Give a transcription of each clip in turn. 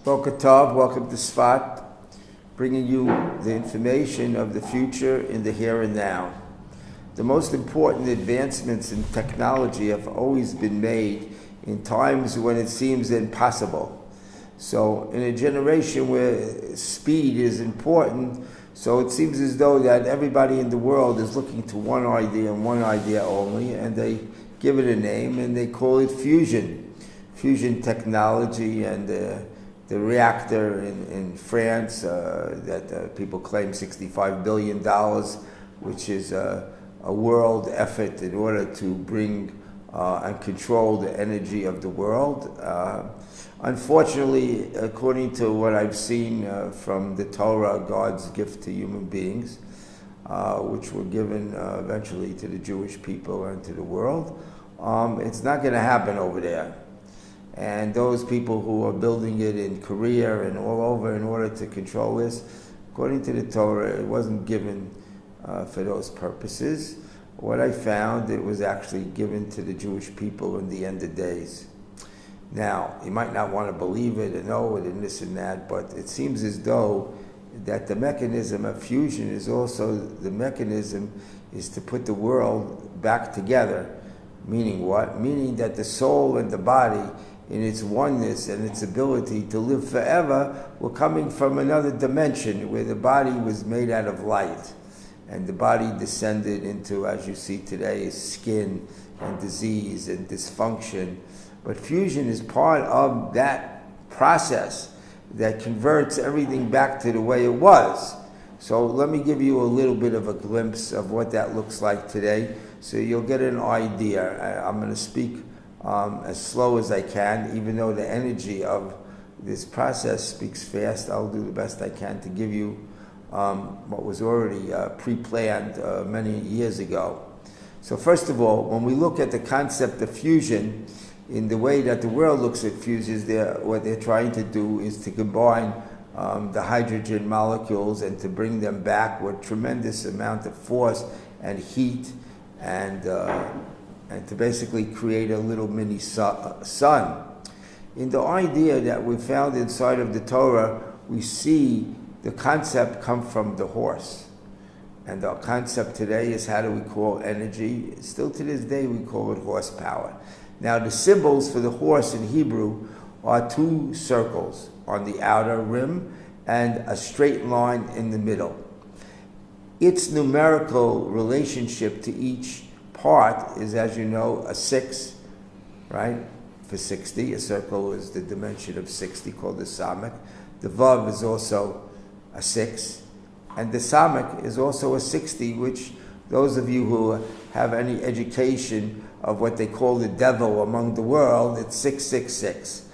Boker Tov, welcome to Sfat, bringing you the information of the future in the here and now. The most important advancements in technology have always been made in times when it seems impossible. So in a generation where speed is important, so it seems as though that everybody in the world is looking to one idea and one idea only, and they give it a name and they call it fusion. Fusion technology, and the reactor in France that people claim $65 billion, which is a world effort in order to bring and control the energy of the world. Unfortunately, according to what I've seen from the Torah, God's gift to human beings, which were given eventually to the Jewish people and to the world, it's not going to happen over there. And those people who are building it in Korea and all over in order to control this, according to the Torah, it wasn't given for those purposes. What I found, it was actually given to the Jewish people in the end of days. Now, you might not want to believe it and know it and this and that, but it seems as though that the mechanism of fusion is also the mechanism is to put the world back together. Meaning what? Meaning that the soul and the body, in its oneness and its ability to live forever, were coming from another dimension where the body was made out of light. And the body descended into, as you see today, skin and disease and dysfunction. But fusion is part of that process that converts everything back to the way it was. So let me give you a little bit of a glimpse of what that looks like today, so you'll get an idea. I'm going to speak as slow as I can, even though the energy of this process speaks fast. I'll do the best I can to give you what was already pre-planned many years ago. So first of all, when we look at the concept of fusion, in the way that the world looks at fusions, what they're trying to do is to combine the hydrogen molecules and to bring them back with tremendous amount of force and heat, and to basically create a little mini sun. In the idea that we found inside of the Torah, we see the concept come from the horse. And the concept today is, how do we call energy? Still to this day we call it horsepower. Now the symbols for the horse in Hebrew are two circles on the outer rim and a straight line in the middle. Its numerical relationship to each part is, as you know, a 6, right? For 60, a circle is the dimension of 60, called the samek. The vav is also a 6, and the samek is also a 60, which those of you who have any education of what they call the devil among the world, it's 666.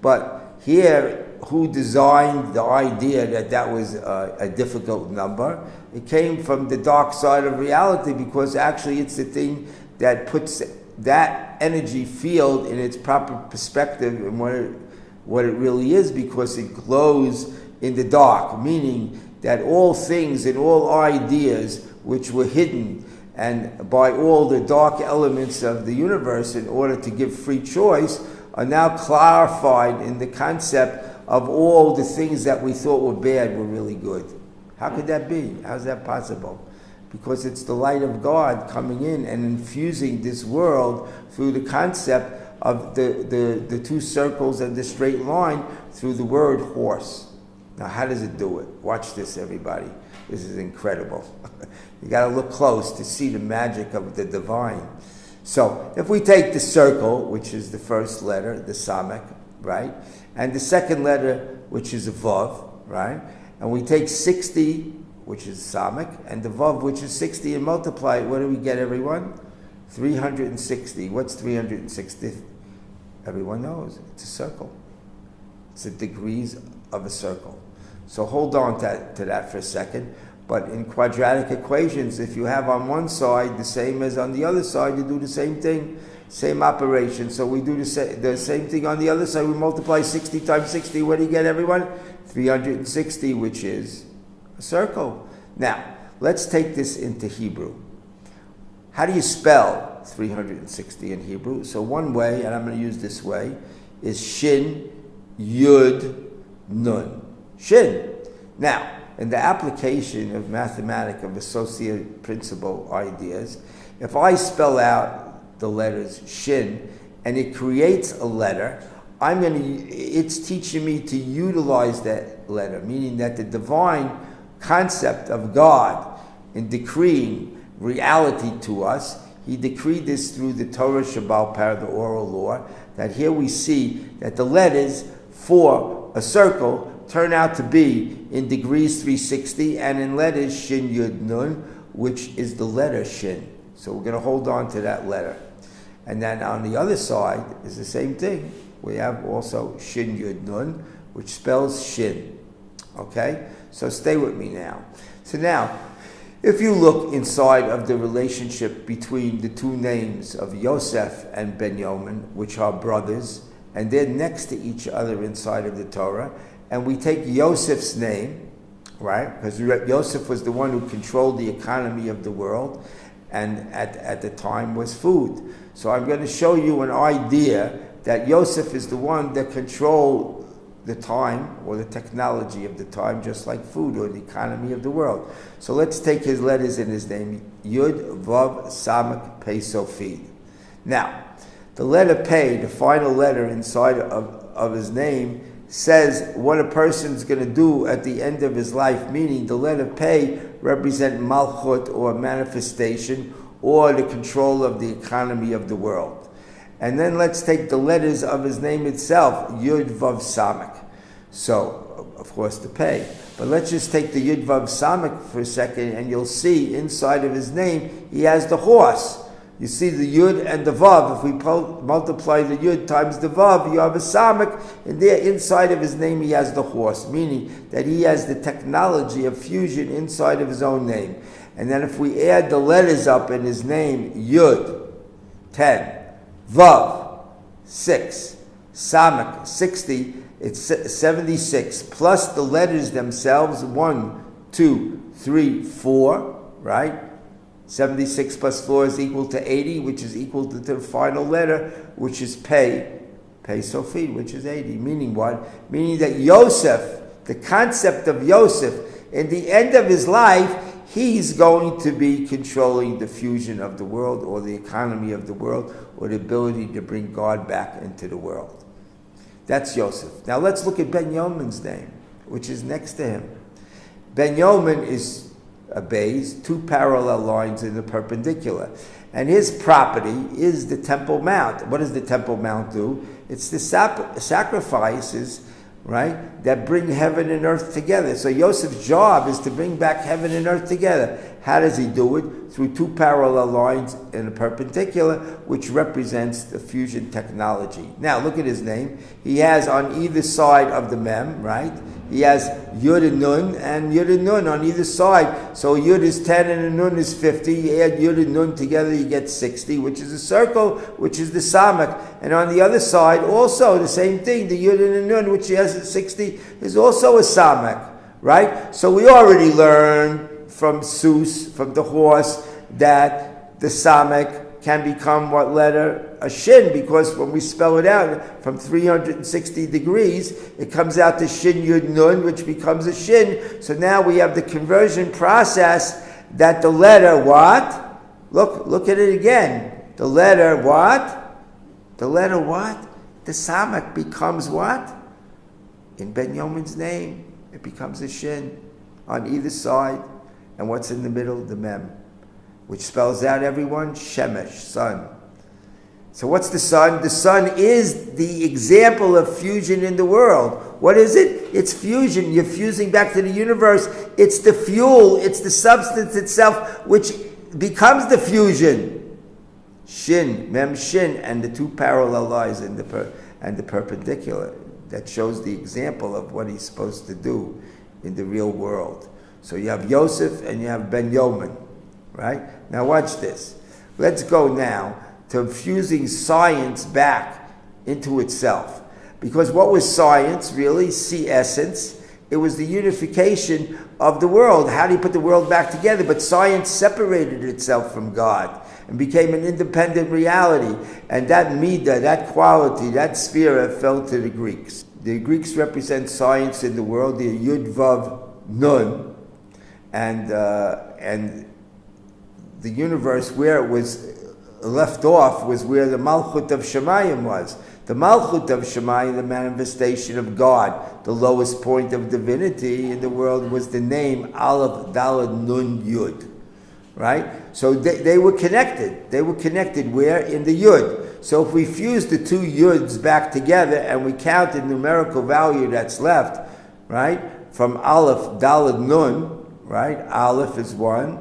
But here, who designed the idea that that was a difficult number? It came from the dark side of reality, because actually it's the thing that puts that energy field in its proper perspective and what it really is, because it glows in the dark, meaning that all things and all ideas which were hidden and by all the dark elements of the universe in order to give free choice are now clarified in the concept of all the things that we thought were bad were really good. How could that be? How's that possible? Because it's the light of God coming in and infusing this world through the concept of the two circles and the straight line through the word horse. Now, how does it do it? Watch this, everybody. This is incredible. You got to look close to see the magic of the divine. So, if we take the circle, which is the first letter, the samek, right? And the second letter, which is a vav, right? And we take 60, which is samek, and the vav, which is 60, and multiply it. What do we get, everyone? 360. What's 360? Everyone knows. It's a circle. It's the degrees of a circle. So hold on to that for a second. But in quadratic equations, if you have on one side the same as on the other side, you do the same thing, same operation. So we do the same thing on the other side. We multiply 60 times 60. What do you get, everyone? 360, which is a circle. Now, let's take this into Hebrew. How do you spell 360 in Hebrew? So one way, and I'm going to use this way, is Shin, Yud, nun, shin. Now, in the application of mathematics, of associative principle ideas, if I spell out the letters shin and it creates a letter, it's teaching me to utilize that letter, meaning that the divine concept of God in decreeing reality to us, he decreed this through the Torah Shabbal Par, the oral law, that here we see that the letters for a circle turn out to be in degrees 360 and in letters Shin Yud Nun, which is the letter Shin. So we're going to hold on to that letter. And then on the other side is the same thing. We have also Shin Yud Nun, which spells Shin. Okay? So stay with me now. So now, if you look inside of the relationship between the two names of Yosef and Benjamin, which are brothers, and they're next to each other inside of the Torah, and we take Yosef's name, right? Because Yosef was the one who controlled the economy of the world, and at the time was food. So I'm going to show you an idea that Yosef is the one that controlled the time or the technology of the time, just like food or the economy of the world. So let's take his letters in his name, Yud, Vav, Samak, Pei, Sofid. Now, the letter Pei, the final letter inside of his name, says what a person's going to do at the end of his life, meaning the letter Pei represent Malchut or manifestation or the control of the economy of the world. And then let's take the letters of his name itself, Yud, Vav, Samak. So, of course, the Pei. But let's just take the Yud, Vav, Samak for a second, and you'll see inside of his name, he has the horse. You see the Yud and the Vav. If we multiply the Yud times the Vav, you have a Samak, and there inside of his name he has the horse, meaning that he has the technology of fusion inside of his own name. And then if we add the letters up in his name, Yud, 10, Vav, 6, Samak, 60, it's 76, plus the letters themselves, 1, 2, 3, 4, right? 76 plus 4 is equal to 80, which is equal to the final letter, which is Pei Sofid, which is 80. Meaning what? Meaning that Yosef, the concept of Yosef, in the end of his life, he's going to be controlling the fusion of the world or the economy of the world or the ability to bring God back into the world. That's Yosef. Now let's look at Benjamin's name, which is next to him. Benjamin is a base, two parallel lines in the perpendicular. And his property is the Temple Mount. What does the Temple Mount do? It's the sacrifices, right, that bring heaven and earth together. So Yosef's job is to bring back heaven and earth together. How does he do it? Through two parallel lines in a perpendicular, which represents the fusion technology. Now, look at his name. He has on either side of the mem, right? He has Yud and Nun on either side. So Yud is 10 and a Nun is 50. You add Yud and Nun together, you get 60, which is a circle, which is the Samak. And on the other side, also the same thing. The Yud and the Nun, which he has at 60, is also a Samak, right? So we already learned from Sus, from the horse, that the Samak can become what letter? A Shin, because when we spell it out from 360 degrees, it comes out to Shin Yud Nun, which becomes a Shin. So now we have the conversion process that the letter what? Look at it again. The letter what? The letter what? The Samak becomes what? In Benjamin's name, it becomes a Shin on either side. And what's in the middle? The Mem, which spells out, everyone, Shemesh, sun. So what's the sun? The sun is the example of fusion in the world. What is it? It's fusion. You're fusing back to the universe. It's the fuel. It's the substance itself which becomes the fusion. Shin, Mem Shin, and the two parallel lines and the perpendicular. That shows the example of what he's supposed to do in the real world. So you have Yosef and you have Benjamin, right? Now watch this. Let's go now to fusing science back into itself. Because what was science really? See essence. It was the unification of the world. How do you put the world back together? But science separated itself from God and became an independent reality. And that midah, that quality, that sphere fell to the Greeks. The Greeks represent science in the world. The Yud Vav Nun, and the universe where it was left off was where the Malchut of Shemayim was. The Malchut of Shemayim, the manifestation of God, the lowest point of divinity in the world, was the name Aleph Daled Nun Yud. Right? So they were connected. They were connected where? In the Yud. So if we fuse the two Yuds back together and we count the numerical value that's left, right? From Aleph Daled Nun, right? Aleph is 1,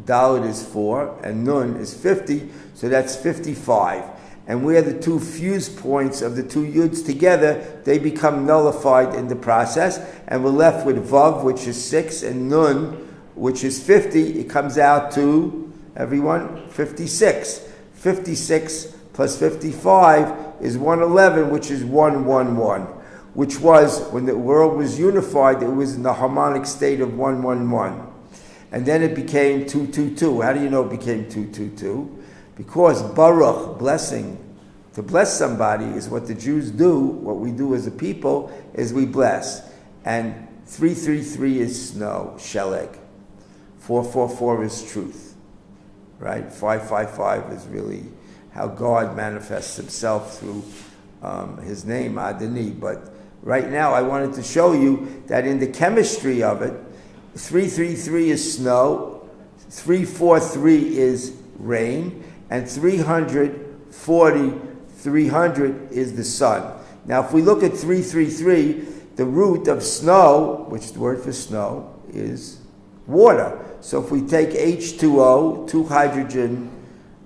Daled is 4, and Nun is 50, so that's 55. And where the two fuse points of the two Yuds together, they become nullified in the process, and we're left with Vav, which is 6, and Nun, which is 50. It comes out to, everyone, 56. 56 plus 55 is 111, which is 111, which was, when the world was unified, it was in the harmonic state of 111. And then it became 222. How do you know it became 222? Because Baruch, blessing, to bless somebody is what the Jews do. What we do as a people is we bless. And 333 is snow, sheleg. 444 is truth, right? 555 is really how God manifests himself through his name, Adoni. But right now I wanted to show you that in the chemistry of it, 333 is snow, 343 is rain, and 300 is the sun. Now if we look at 333, the root of snow, which the word for snow, is water. So if we take H2O, 2 hydrogen,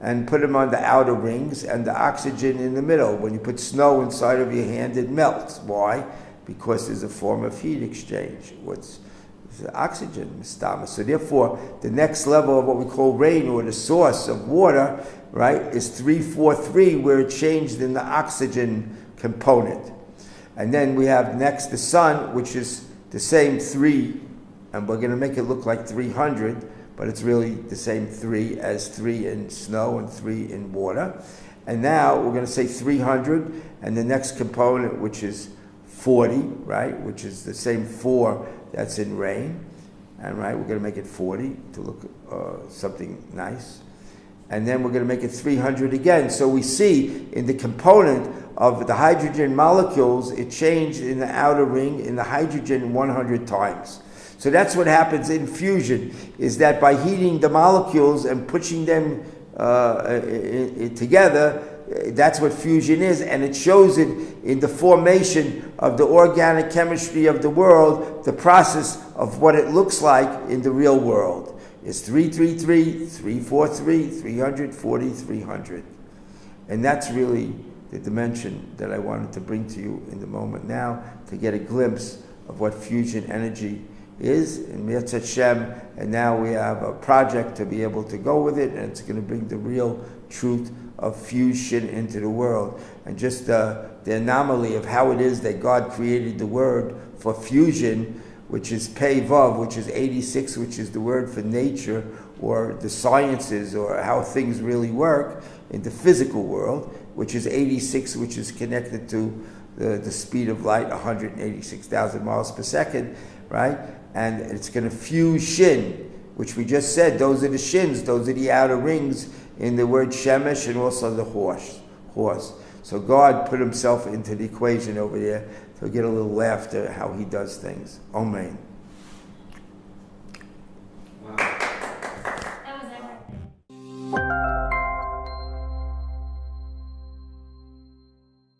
and put them on the outer rings and the oxygen in the middle, when you put snow inside of your hand, it melts. Why? Because there's a form of heat exchange. It's oxygen, mistama. So therefore, the next level of what we call rain, or the source of water, right, is 343, where it changed in the oxygen component. And then we have next the sun, which is the same 3, and we're going to make it look like 300, but it's really the same 3 as 3 in snow and 3 in water. And now we're going to say 300, and the next component, which is 40, right, which is the same 4 that's in rain. And right, we're going to make it 40 to look something nice. And then we're going to make it 300 again. So we see in the component of the hydrogen molecules, it changed in the outer ring in the hydrogen 100 times. So that's what happens in fusion, is that by heating the molecules and pushing them together, that's what fusion is, and it shows it in the formation of the organic chemistry of the world, the process of what it looks like in the real world. It's 333, 343, 340, 300. And that's really the dimension that I wanted to bring to you in the moment now, to get a glimpse of what fusion energy is in Mirz Hashem, and now we have a project to be able to go with it, and it's going to bring the real truth of fusion into the world. And just the anomaly of how it is that God created the word for fusion, which is Pei Vav, which is 86, which is the word for nature, or the sciences, or how things really work in the physical world, which is 86, which is connected to the speed of light, 186,000 miles per second, right? And it's going to fuse shin, which we just said, those are the shins, those are the outer rings in the word shemesh, and also the horse. So God put himself into the equation over there to get a little laughter how he does things. Amen.